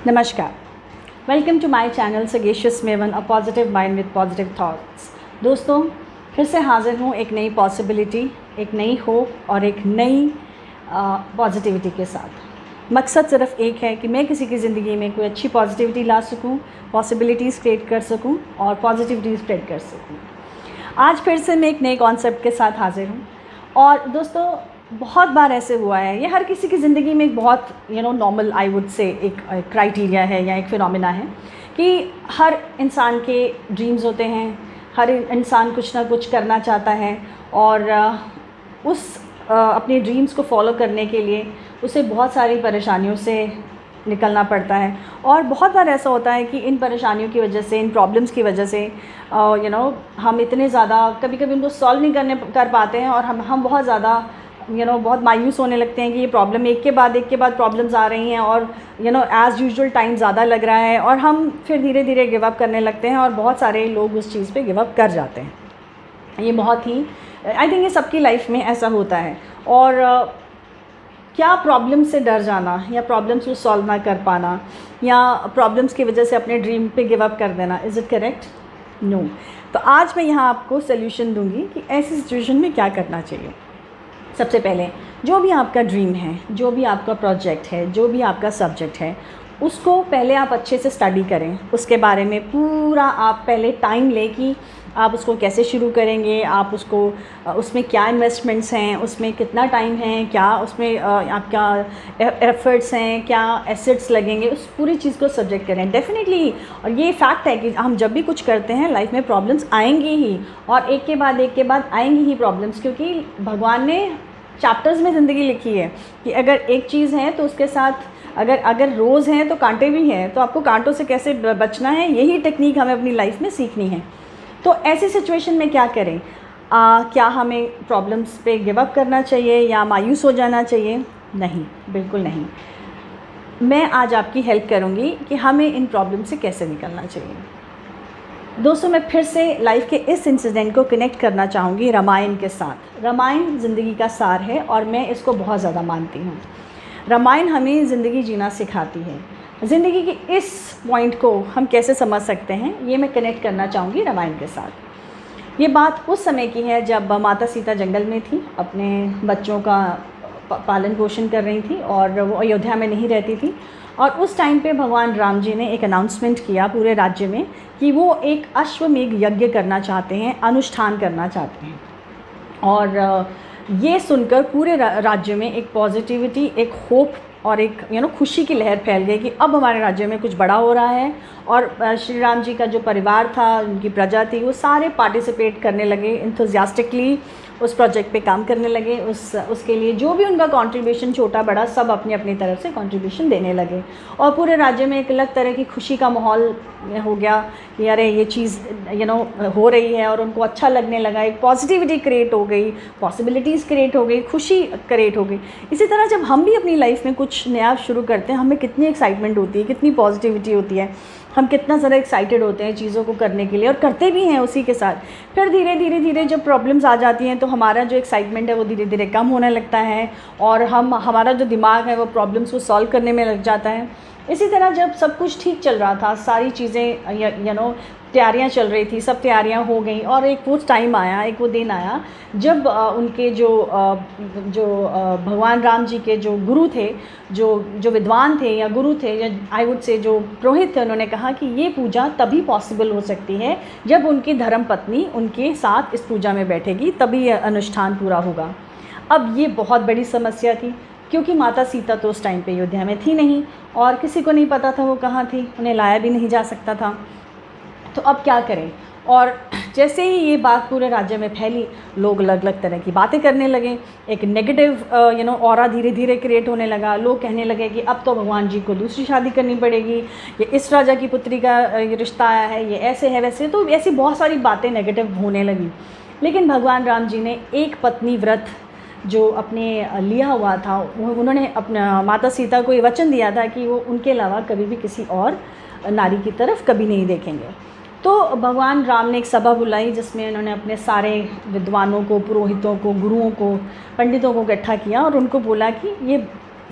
नमस्कार, welcome to my channel sagacious maven a positive mind with positive thoughts. दोस्तों, फिर से हाजिर हूँ एक नई पॉसिबिलिटी, एक नई होप और एक नई पॉजिटिविटी के साथ। मकसद सिर्फ एक है कि मैं किसी की ज़िंदगी में कोई अच्छी पॉजिटिविटी ला सकूँ, पॉसिबिलिटीज़ क्रिएट कर सकूँ और पॉजिटिविटी स्प्रेड कर सकूँ। आज फिर से मैं एक नए कॉन्सेप्ट के साथ हाजिर हूँ। और दोस्तों, बहुत बार ऐसे हुआ है, ये हर किसी की ज़िंदगी में एक बहुत नॉर्मल आई वुड से एक क्राइटेरिया है या एक फिनोमिना है कि हर इंसान के ड्रीम्स होते हैं, हर इंसान कुछ ना कुछ करना चाहता है और अपने ड्रीम्स को फॉलो करने के लिए उसे बहुत सारी परेशानियों से निकलना पड़ता है। और बहुत बार ऐसा होता है कि इन परेशानियों की वजह से, इन प्रॉब्लम्स की वजह से हम इतने ज़्यादा कभी उनको सॉल्व नहीं कर पाते हैं और हम बहुत ज़्यादा बहुत मायूस होने लगते हैं कि ये प्रॉब्लम एक के बाद प्रॉब्लम्स आ रही हैं और एज़ यूजुअल टाइम ज़्यादा लग रहा है और हम फिर धीरे धीरे गिव अप करने लगते हैं और बहुत सारे लोग उस चीज़ पे गिव अप कर जाते हैं। ये बहुत ही आई थिंक ये सबकी लाइफ में ऐसा होता है। और क्या प्रॉब्लम से डर जाना या प्रॉब्लम्स को सॉल्व ना कर पाना या प्रॉब्लम्स की वजह से अपने ड्रीम पे गिव अप कर देना, इज़ इट करेक्ट? नो। तो आज मैं यहाँ आपको सोल्यूशन दूँगी कि ऐसी सिचुएशन में क्या करना चाहिए। सबसे पहले, जो भी आपका ड्रीम है, जो भी आपका प्रोजेक्ट है, जो भी आपका सब्जेक्ट है, उसको पहले आप अच्छे से स्टडी करें। उसके बारे में पूरा आप पहले टाइम लें कि आप उसको कैसे शुरू करेंगे, आप उसमें क्या इन्वेस्टमेंट्स हैं, उसमें कितना टाइम है, क्या उसमें आपका एफर्ट्स हैं, क्या एसेट्स लगेंगे, उस पूरी चीज़ को सब्जेक्ट करें डेफिनेटली। और ये फैक्ट है कि हम जब भी कुछ करते हैं लाइफ में प्रॉब्लम्स आएंगी ही और एक के बाद आएंगी ही प्रॉब्लम्स, क्योंकि भगवान ने चैप्टर्स में ज़िंदगी लिखी है कि अगर एक चीज़ है तो उसके साथ अगर रोज़ हैं तो कांटे भी हैं, तो आपको कांटों से कैसे बचना है, यही टेक्निक हमें अपनी लाइफ में सीखनी है। तो ऐसी सिचुएशन में क्या करें? क्या हमें प्रॉब्लम्स पे गिव अप करना चाहिए या मायूस हो जाना चाहिए? नहीं, बिल्कुल नहीं। मैं आज आपकी हेल्प करूँगी कि हमें इन प्रॉब्लम से कैसे निकलना चाहिए। दोस्तों, मैं फिर से लाइफ के इस इंसिडेंट को कनेक्ट करना चाहूँगी रामायण के साथ। रामायण ज़िंदगी का सार है और मैं इसको बहुत ज़्यादा मानती हूँ। रामायण हमें ज़िंदगी जीना सिखाती है। ज़िंदगी के इस पॉइंट को हम कैसे समझ सकते हैं, ये मैं कनेक्ट करना चाहूँगी रामायण के साथ। ये बात उस समय की है जब माता सीता जंगल में थी, अपने बच्चों का पालन पोषण कर रही थी और वो अयोध्या में नहीं रहती थी। और उस टाइम पे भगवान राम जी ने एक अनाउंसमेंट किया पूरे राज्य में कि वो एक अश्वमेध यज्ञ करना चाहते हैं, अनुष्ठान करना चाहते हैं। और ये सुनकर पूरे राज्य में एक पॉजिटिविटी, एक होप और एक खुशी की लहर फैल गई कि अब हमारे राज्य में कुछ बड़ा हो रहा है। और श्री राम जी का जो परिवार था, उनकी प्रजा थी, वो सारे पार्टिसिपेट करने लगे, इंथुजियास्टिकली उस प्रोजेक्ट पे काम करने लगे। उसके लिए जो भी उनका कंट्रीब्यूशन, छोटा बड़ा, सब अपनी अपनी तरफ से कंट्रीब्यूशन देने लगे और पूरे राज्य में एक अलग तरह की खुशी का माहौल हो गया कि अरे ये चीज़ हो रही है और उनको अच्छा लगने लगा। एक पॉजिटिविटी क्रिएट हो गई, पॉसिबिलिटीज़ क्रिएट हो गई, खुशी क्रिएट हो गई। इसी तरह जब हम भी अपनी लाइफ में कुछ नया शुरू करते हैं, हमें कितनी एक्साइटमेंट होती है, कितनी पॉजिटिविटी होती है, हम कितना ज़्यादा एक्साइटेड होते हैं चीज़ों को करने के लिए और करते भी हैं उसी के साथ। फिर धीरे धीरे जब प्रॉब्लम्स आ जाती हैं तो हमारा जो एक्साइटमेंट है वो धीरे धीरे कम होने लगता है और हमारा जो दिमाग है वो प्रॉब्लम्स को सॉल्व करने में लग जाता है। इसी तरह जब सब कुछ ठीक चल रहा था, सारी चीज़ें तैयारियां चल रही थी, सब तैयारियां हो गई और एक वो टाइम आया, एक वो दिन आया जब उनके जो भगवान राम जी के जो गुरु थे, जो विद्वान थे या गुरु थे या आई वुड से जो पुरोहित थे, उन्होंने कहा कि ये पूजा तभी पॉसिबल हो सकती है जब उनकी धर्मपत्नी उनके साथ इस पूजा में बैठेगी, तभी यह अनुष्ठान पूरा होगा। अब ये बहुत बड़ी समस्या थी क्योंकि माता सीता तो उस टाइम पे अयोध्या में थी नहीं और किसी को नहीं पता था वो कहाँ थी, उन्हें लाया भी नहीं जा सकता था। तो अब क्या करें? और जैसे ही ये बात पूरे राज्य में फैली, लोग अलग अलग तरह की बातें करने लगे। एक नेगेटिव ऑरा धीरे धीरे क्रिएट होने लगा। लोग कहने लगे कि अब तो भगवान जी को दूसरी शादी करनी पड़ेगी, ये इस राजा की पुत्री का ये रिश्ता आया है, ये ऐसे है वैसे, तो ऐसी बहुत सारी बातें नेगेटिव होने लगी। लेकिन भगवान राम जी ने एक पत्नी व्रत जो अपने लिया हुआ था, उन्होंने अपना माता सीता को ये वचन दिया था कि वो उनके अलावा कभी भी किसी और नारी की तरफ कभी नहीं देखेंगे। तो भगवान राम ने एक सभा बुलाई जिसमें उन्होंने अपने सारे विद्वानों को, पुरोहितों को, गुरुओं को, पंडितों को इकट्ठा किया और उनको बोला कि ये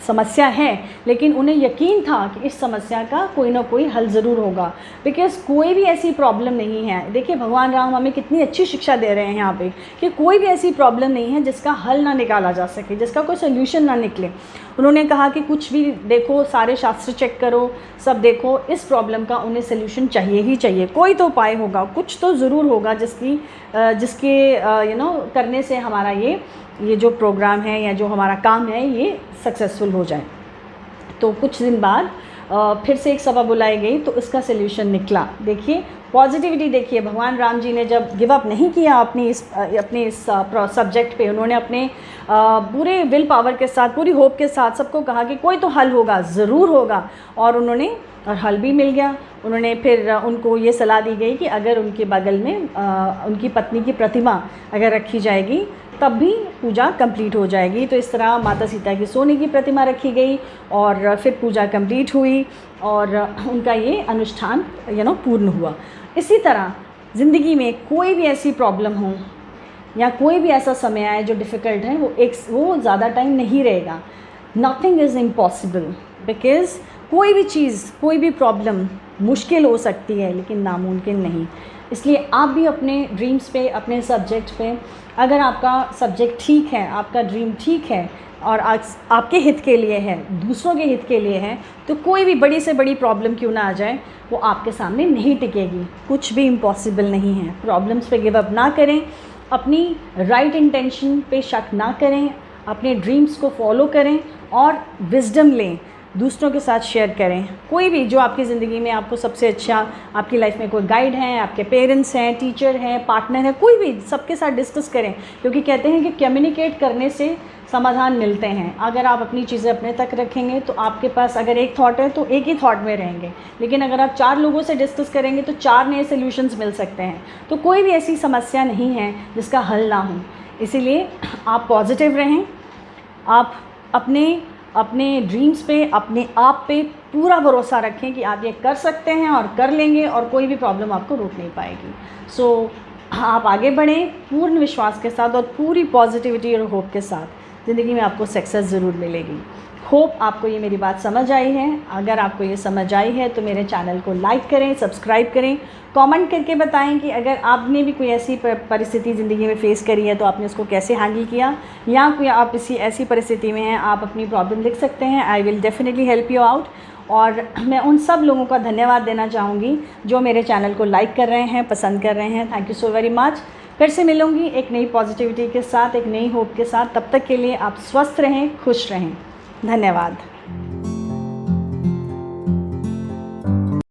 समस्या है, लेकिन उन्हें यकीन था कि इस समस्या का कोई ना कोई हल ज़रूर होगा, बिकॉज़ कोई भी ऐसी प्रॉब्लम नहीं है। देखिए भगवान राम हमें कितनी अच्छी शिक्षा दे रहे हैं यहाँ पे कि कोई भी ऐसी प्रॉब्लम नहीं है जिसका हल ना निकाला जा सके, जिसका कोई सोल्यूशन ना निकले। उन्होंने कहा कि कुछ भी देखो, सारे शास्त्र चेक करो, सब देखो, इस प्रॉब्लम का उन्हें सोल्यूशन चाहिए ही चाहिए। कोई तो उपाय होगा, कुछ तो ज़रूर होगा जिसके करने से हमारा ये जो प्रोग्राम है या जो हमारा काम है ये सक्सेसफुल हो जाए। तो कुछ दिन बाद फिर से एक सभा बुलाई गई तो इसका सल्यूशन निकला। देखिए पॉजिटिविटी, देखिए भगवान राम जी ने जब गिव अप नहीं किया अपने इस सब्जेक्ट पे, उन्होंने अपने पूरे विल पावर के साथ, पूरी होप के साथ सबको कहा कि कोई तो हल होगा, ज़रूर होगा, और हल भी मिल गया। उन्होंने फिर उनको ये सलाह दी गई कि अगर उनके बगल में उनकी पत्नी की प्रतिमा अगर रखी जाएगी तब भी पूजा कंप्लीट हो जाएगी। तो इस तरह माता सीता की सोने की प्रतिमा रखी गई और फिर पूजा कंप्लीट हुई और उनका ये अनुष्ठान पूर्ण हुआ। इसी तरह ज़िंदगी में कोई भी ऐसी प्रॉब्लम हो या कोई भी ऐसा समय आए जो डिफ़िकल्ट है, वो ज़्यादा टाइम नहीं रहेगा। नथिंग इज़ इम्पॉसिबल, बिकॉज़ कोई भी चीज़, कोई भी प्रॉब्लम मुश्किल हो सकती है लेकिन नामुमकिन नहीं। इसलिए आप भी अपने ड्रीम्स पे, अपने सब्जेक्ट पे, अगर आपका सब्जेक्ट ठीक है, आपका ड्रीम ठीक है और आपके हित के लिए है, दूसरों के हित के लिए है, तो कोई भी बड़ी से बड़ी प्रॉब्लम क्यों ना आ जाए वो आपके सामने नहीं टिकेगी। कुछ भी इम्पॉसिबल नहीं है। प्रॉब्लम्स पे गिव अप ना करें, अपनी राइट इंटेंशन पे शक ना करें, अपने ड्रीम्स को फॉलो करें और विजडम लें, दूसरों के साथ शेयर करें। कोई भी जो आपकी ज़िंदगी में आपको सबसे अच्छा, आपकी लाइफ में कोई गाइड हैं, आपके पेरेंट्स हैं, टीचर हैं, पार्टनर हैं, कोई भी, सबके साथ डिस्कस करें, क्योंकि कहते हैं कि कम्युनिकेट करने से समाधान मिलते हैं। अगर आप अपनी चीज़ें अपने तक रखेंगे तो आपके पास अगर एक थॉट है तो एक ही थॉट में रहेंगे, लेकिन अगर आप 4 लोगों से डिस्कस करेंगे तो 4 नए सॉल्यूशंस मिल सकते हैं। तो कोई भी ऐसी समस्या नहीं है जिसका हल ना हो। इसीलिए आप पॉजिटिव रहें, आप अपने ड्रीम्स पे, अपने आप पे पूरा भरोसा रखें कि आप ये कर सकते हैं और कर लेंगे और कोई भी प्रॉब्लम आपको रोक नहीं पाएगी। सो आप आगे बढ़ें पूर्ण विश्वास के साथ और पूरी पॉजिटिविटी और होप के साथ। ज़िंदगी में आपको सक्सेस ज़रूर मिलेगी। होप आपको ये मेरी बात समझ आई है। अगर आपको ये समझ आई है तो मेरे चैनल को लाइक करें, सब्सक्राइब करें, कमेंट करके बताएं कि अगर आपने भी कोई ऐसी परिस्थिति ज़िंदगी में फ़ेस करी है तो आपने उसको कैसे हैंडल किया, या कोई आप इसी ऐसी परिस्थिति में हैं, आप अपनी प्रॉब्लम लिख सकते हैं। I will definitely help you out. और मैं उन सब लोगों का धन्यवाद देना चाहूँगी जो मेरे चैनल को लाइक कर रहे हैं, पसंद कर रहे हैं। Thank you so very much. फिर से मिलूँगी एक नई पॉजिटिविटी के साथ, एक नई होप के साथ। तब तक के लिए आप स्वस्थ रहें, खुश रहें। धन्यवाद।